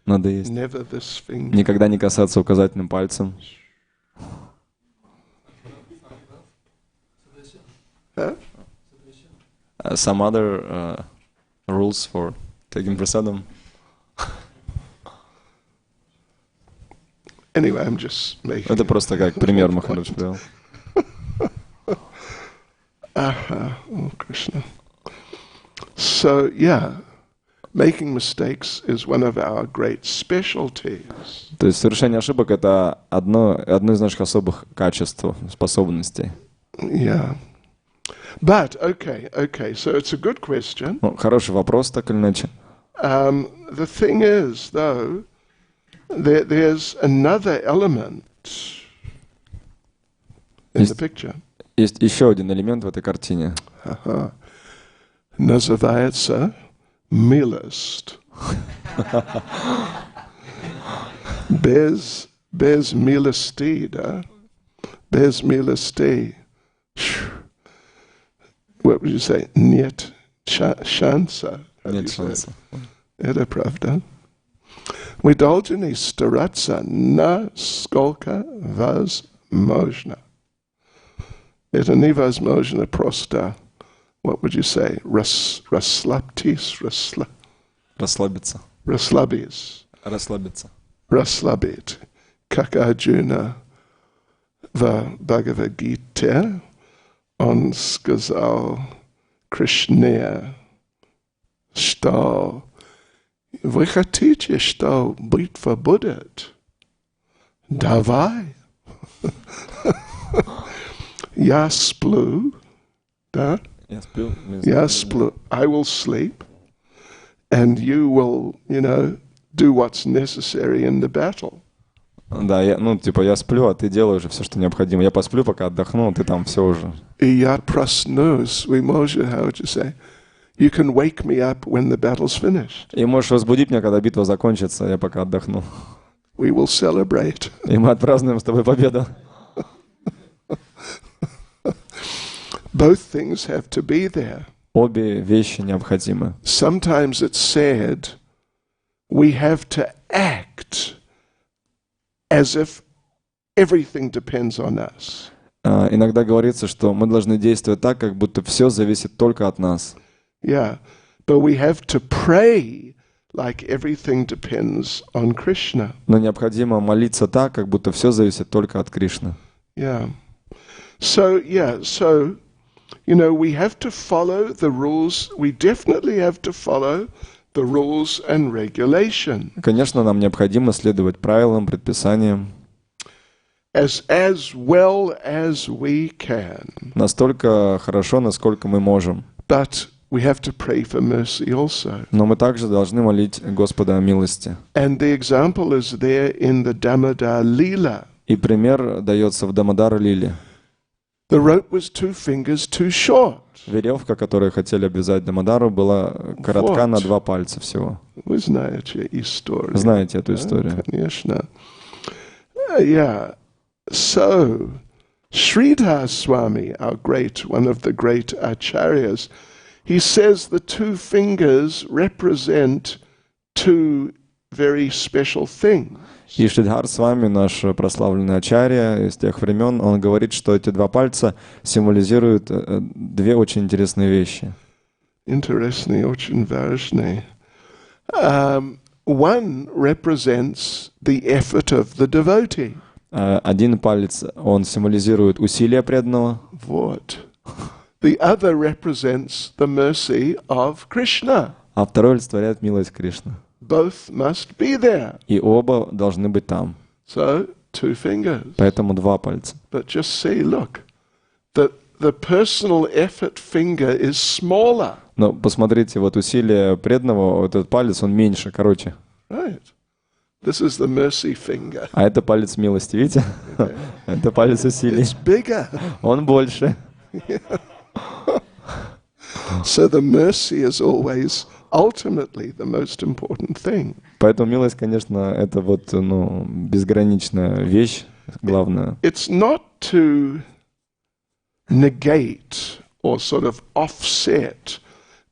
надо есть. never this finger. Никогда не касаться указательным пальцем. Huh? Some other rules for taking prasadam. Anyway, I'm just making. Это просто как пример Махарадж привел. Oh, Krishna. So, yeah, making mistakes is one of our great specialties. То есть совершение ошибок — это одно из наших особых качеств, способностей. Yeah. But, okay, so it's a good question. Ну, хороший вопрос, так или иначе. The thing is, though, there's another element in the picture. Есть еще один элемент в этой картине. Называется милость. Без милости, да? Без милости. What would you say? Нет шанса. Нет шанса. Это правда. Мы должны стараться насколько возможно. Это невозможно просто what would you say? Raslaptis, Расслабиться. raslabis, Расслабиться. raslabit. Как Арджуна в Бхагавад-гите, он сказал Кришне, что вы хотите, что битва будет? Давай. Я сплю, да? Я сплю. Я сплю. I will sleep, and you will, do what's necessary in the battle. Да, я сплю, а ты делаешь уже все, что необходимо. Я посплю, пока отдохну, ты там все уже. И я проснусь, вы можете, how would you say? You can wake me up when the battle's finished. И можешь разбудить меня, когда битва закончится, я пока отдохну. We will celebrate. И мы отпразднуем с тобой победу. Both things have to be there. Обе вещи необходимы. Sometimes it's said we have to act as if everything depends on us. Иногда говорится, что мы должны действовать так, как будто все зависит только от нас. Yeah, but we have to pray like everything depends on Krishna. Но необходимо молиться так, как будто все зависит только от Кришны. Yeah. So, we have to follow the rules. We definitely have to follow the rules and regulation. Конечно, нам необходимо следовать правилам, предписаниям. As well as we can. Настолько хорошо, насколько мы можем. But we have to pray for mercy also. Но мы также должны молить Господа о милости. And the example is there in the Damodar Leela. И пример дается в Дамодар-лиле. The rope was 2 fingers too short. Веревка, которую хотели обвязать Дамодару, была коротка на 2 пальца всего. Вы знаете историю. Знаете эту историю? Конечно. Yeah. So, Sridhar Swami, one of the great acharyas, he says the 2 fingers represent 2 very special things. И Шридхар Свами, наш прославленный ачарья из тех времен, он говорит, что эти 2 пальца символизируют 2 очень интересные вещи. Интересные, очень важные. One represents the effort of the devotee. Один палец, он символизирует усилия преданного. Вот. The other represents the mercy of Krishna. А второй олицетворяет милость Кришны. Both must be there. И оба должны быть там. So, 2 fingers. Поэтому 2 пальца. But just see, look, the personal effort finger is smaller. Но посмотрите, вот усилие преданного, вот этот палец, он меньше, короче. Right. This is the mercy finger. А это палец милости, видите? Okay. Это палец усилий. It's bigger. Он больше. So the mercy is always ultimately the most important thing. Поэтому милость, конечно, это вот, безграничная вещь, главная. It's not to negate or sort of offset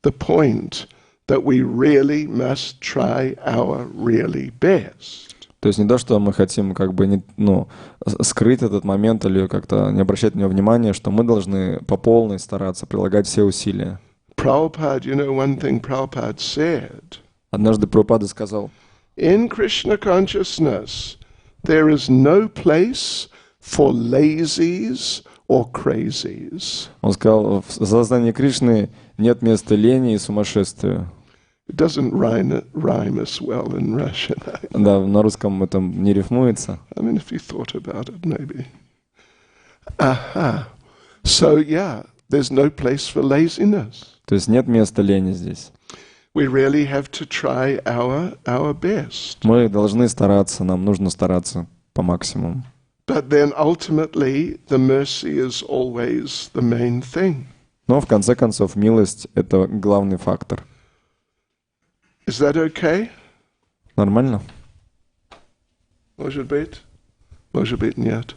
the point that we really must try our really best. То есть не то, что мы хотим как бы скрыть этот момент или как-то не обращать на него внимания, что мы должны по полной стараться прилагать все усилия. Prabhupada, one thing Prabhupada said. Однажды Прабхупада сказал: In Krishna consciousness, there is no place for lazies or crazies. Он сказал, в сознании Кришны нет места лени и сумасшествию. It doesn't rhyme as well in Russian. Да, на русском это не рифмуется. I mean, if you thought about it, maybe. Aha. So, yeah, there's no place for laziness. То есть нет места лени здесь. We really have to try our best. Мы должны стараться, нам нужно стараться по максимуму. But then ultimately, the mercy is always the main thing. Но в конце концов, милость — это главный фактор. Is that okay? Нормально? Может быть? Может быть, нет.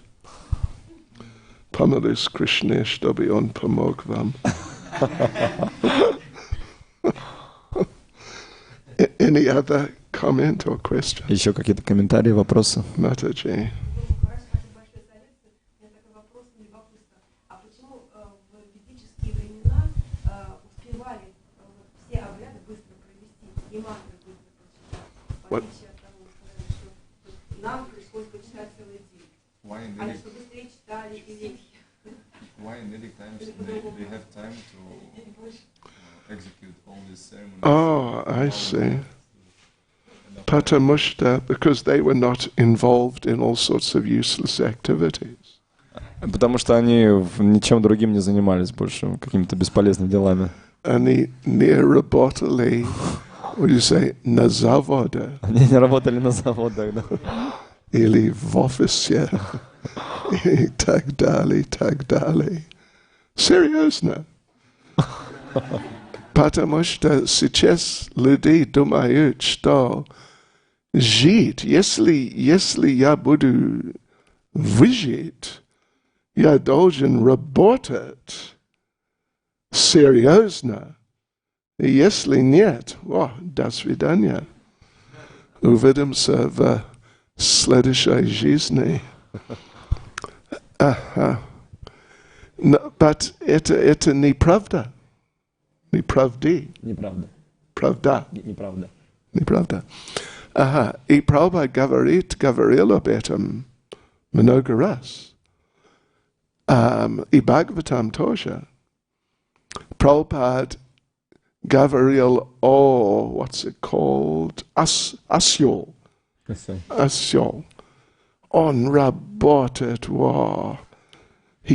Помолись Кришне, чтобы он помог вам. Any other comment or question? Еще какие-то комментарии, вопросы? Mataji. What? Нам пришлось почитать целый день. Why in А Vedic, что быстрее читали и ветхи. why in Vedic times they have time to execute all these ceremonies? Oh, I see. Patamushta, because they were not involved in all sorts of useless activities. Потому что они ничем другим не занимались больше, какими-то бесполезными делами. Они не работали, what do you say, на заводе, Они не работали на заводах, да. или в офисе, и так далее, так далее. Серьезно. Потому что сейчас люди думают, что жить, если я буду выжить, я должен работать серьезно. И если нет, до свидания. Увидимся в следующей жизни. Но, but это неправда. Неправда. Неправда. Правда. Неправда. Неправда. И Прабхупада говорил об этом много раз. И Бхагаватам тоже. Prabhupada говорил о, what's it called? Осел. Осел. Он работает, he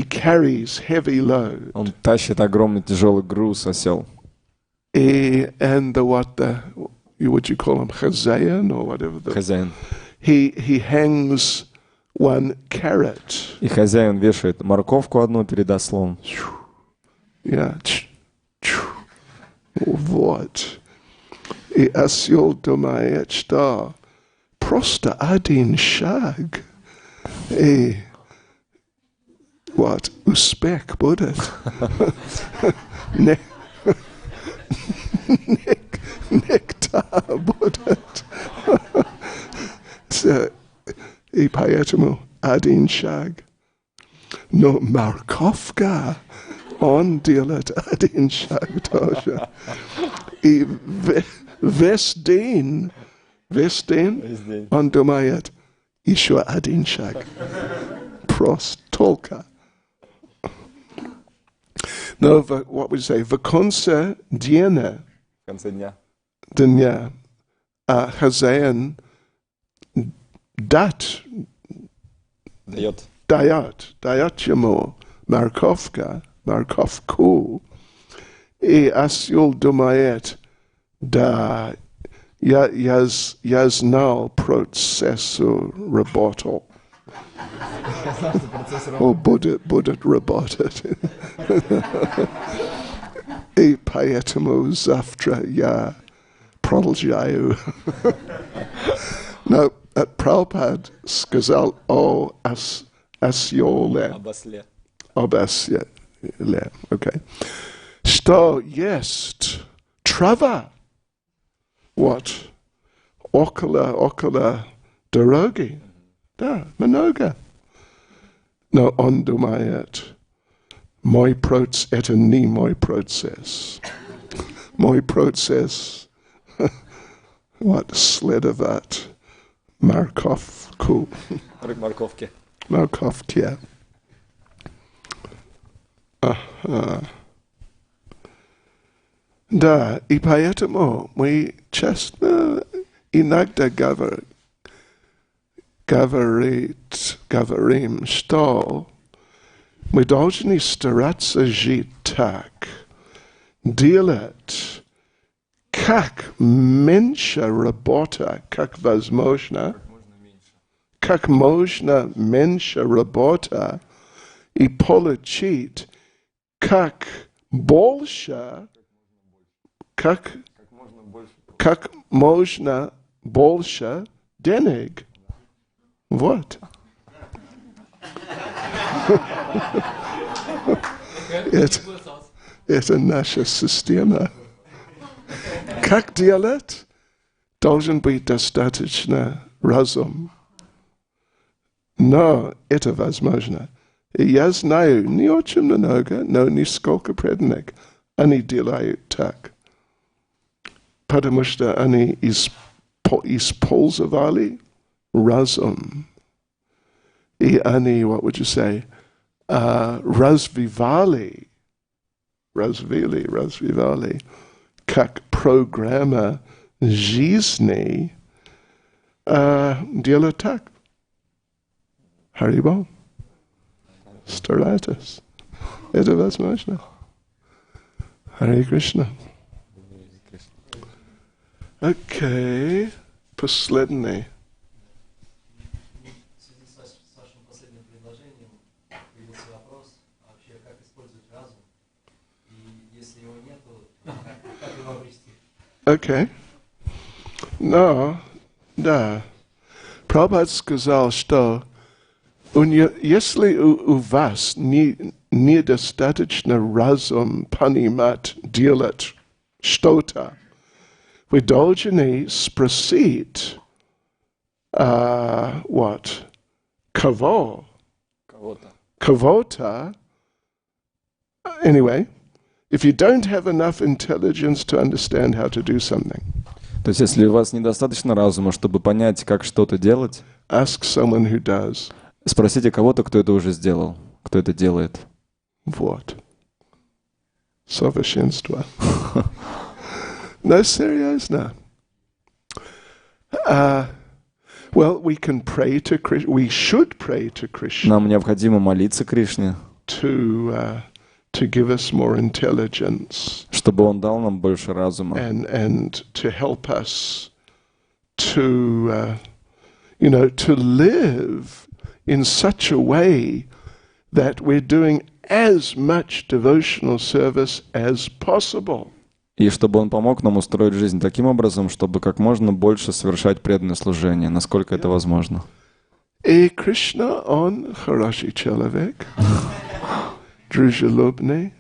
carries heavy load. Он тащит огромный тяжелый груз, осел. And what would you call him, Chazayan or whatever? Хозяин. He hangs one carrot. И хозяин вешает морковку одну перед ослом. Yeah. Вот. И осел думает, что просто один шаг. И вот, успех будет. Нектар будет. И поэтому один шаг. Но морковка, он делает один шаг тоже. И весь день он думает, еще один шаг. Просто только. Но, what would you say, в конце дня, В конце дня. хозяин дает ему морковку, и осел думает, да, я знал процессу работал. О, будет работать. И поэтому завтра я продолжаю. Но Прабхупада сказал о осле. Об осле. Okay. Что есть трава. Вот. Около дороги. Да, много. Но он думает, это не мой процесс. Мой процесс, следовать морковку. Морковки. Морковки. Да, и поэтому мы честно иногда говорим, что мы должны стараться жить так, делать как меньше работа, как возможно, как можно меньше работа и получить как больше, как можно больше денег. Вот. Это наша система. Как делать? Должен быть достаточно разум. Но это возможно. И я знаю не очень много, но нисколько преданных. Они делают так. Потому что они из использовали разум. И они, what would you say, развивали, как программа жизни, делать так. Харибол. Старайтесь. Это возможно. Харе Кришна. Окей. Последний. В связи с вашим последним предложением появился вопрос, вообще как использовать разум, и если его нету, как его обрести? Окей. Но, да. Прабхупада сказал, что если у вас недостаточно разум понимать, делать что-то, вы должны спросить, кого-то. Anyway, if you don't have enough intelligence to understand how to do something, То есть, если у вас недостаточно разума, чтобы понять, как что-то делать, ask someone who does. спросите кого-то, кто это уже сделал, кто это делает. Вот. Совершенство. No, серьезно. Well, we can pray to Krishna. We should pray to Krishna Нам необходимо молиться Кришне, to give us more intelligence чтобы Он дал нам больше разума. and to help us to live in such a way that we're doing as much devotional service as possible. И чтобы Он помог нам устроить жизнь таким образом, чтобы как можно больше совершать преданное служение, насколько это возможно. И Кришна, Он хороший человек, дружелюбный,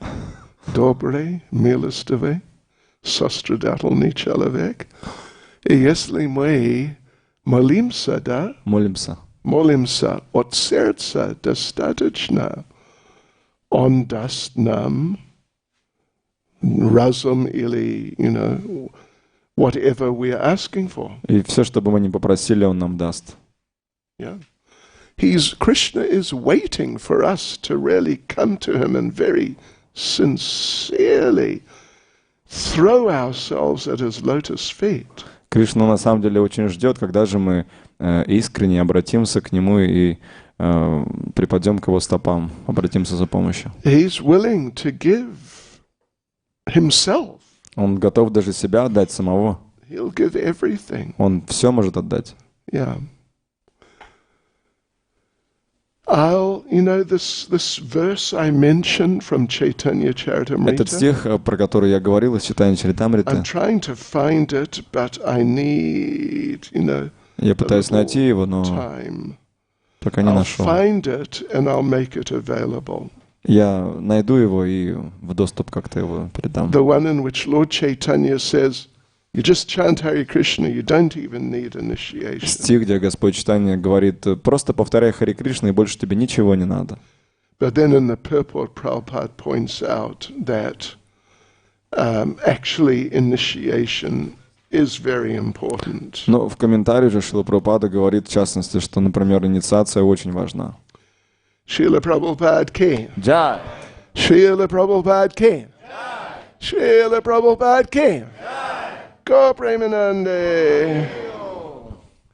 добрый, милостивый, сострадательный человек. И если мы молимся, да? Молимся от сердца достаточно, Он даст нам разум или, whatever we are asking for. И все, что бы мы ни попросили, Он нам даст. Yeah. Krishna is waiting for us to really come to Him and very sincerely throw ourselves at His lotus feet. Кришна на самом деле очень ждет, когда же мы искренне обратимся к Нему и припадем к Его стопам, обратимся за помощью. He's willing to give Himself. Он готов даже себя отдать самого. He'll give everything. Он все может отдать. Yeah. This verse I mentioned from Chaitanya Charitamrita. Этот стих, про который я говорил из Чайтаньи Чаритамриты, I'm trying to find it, but I need, я пытаюсь найти его, но time. пока не I'll нашел. find it and I'll make it available. Я найду его и в доступ как-то его передам. The one in which Lord Chaitanya says, you just chant Hare Krishna, you don't even need initiation. Стих, где Господь Чайтанья говорит, просто повторяй Харе Кришна, и больше тебе ничего не надо. But then in the purport, Prabhupada points out that actually initiation is very important. Но в комментарии же Шрила Прабхупада говорит, в частности, что, например, инициация очень важна. Srila Prabhupada came. Джай! Srila Prabhupada came. Srila Prabhupada came. Go Premanande.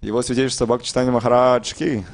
Его святейшество Бхакти Чайтанья Махарадж Ки.